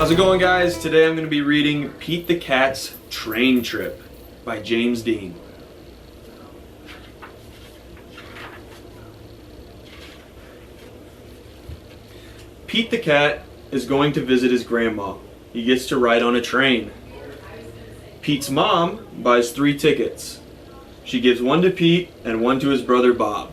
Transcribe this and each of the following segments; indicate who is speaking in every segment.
Speaker 1: How's it going, guys? Today I'm going to be reading Pete the Cat's Train Trip by James Dean. Pete the Cat is going to visit his grandma. He gets to ride on a train. Pete's mom buys 3 tickets. She gives one to Pete and one to his brother Bob.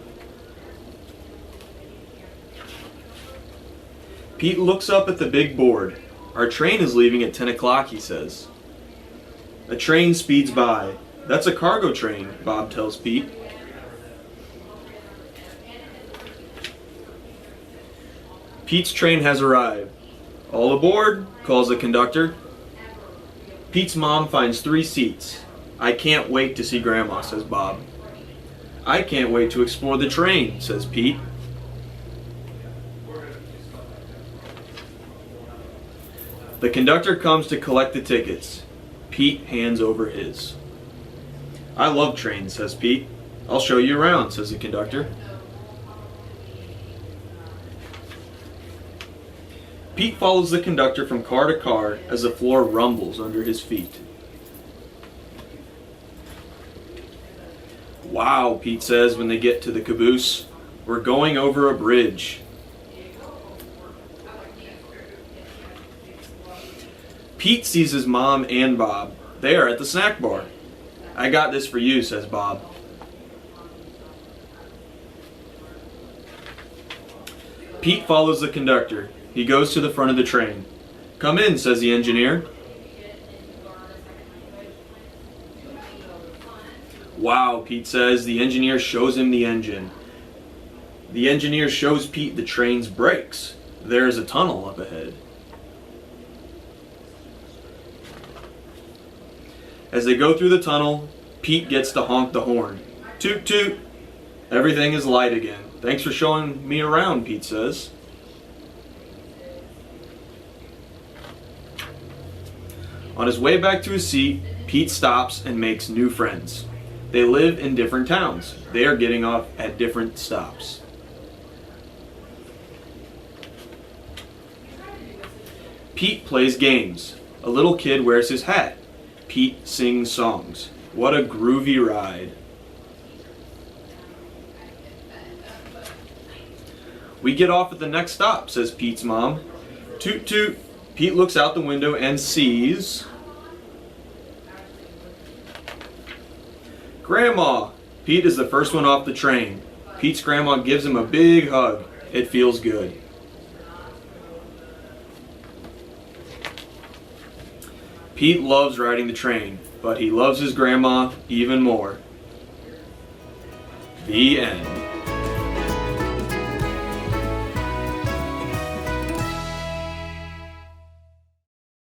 Speaker 1: Pete looks up at the big board. Our train is leaving at 10 o'clock, he says. A train speeds by. That's a cargo train, Bob tells Pete. Pete's train has arrived. All aboard, calls the conductor. Pete's mom finds 3 seats. I can't wait to see Grandma, says Bob. I can't wait to explore the train, says Pete. The conductor comes to collect the tickets. Pete hands over his. I love trains, says Pete. I'll show you around, says the conductor. Pete follows the conductor from car to car as the floor rumbles under his feet. Wow, Pete says when they get to the caboose. We're going over a bridge. Pete sees his mom and Bob. They are at the snack bar. I got this for you, says Bob. Pete follows the conductor. He goes to the front of the train. Come in, says the engineer. Wow, Pete says. The engineer shows him the engine. The engineer shows Pete the train's brakes. There is a tunnel up ahead. As they go through the tunnel, Pete gets to honk the horn. Toot toot! Everything is light again. Thanks for showing me around, Pete says. On his way back to his seat, Pete stops and makes new friends. They live in different towns. They are getting off at different stops. Pete plays games. A little kid wears his hat. Pete sings songs. What a groovy ride. We get off at the next stop, says Pete's mom. Toot toot. Pete looks out the window and sees Grandma. Pete is the first one off the train. Pete's grandma gives him a big hug. It feels good. Pete loves riding the train, but he loves his grandma even more. The end.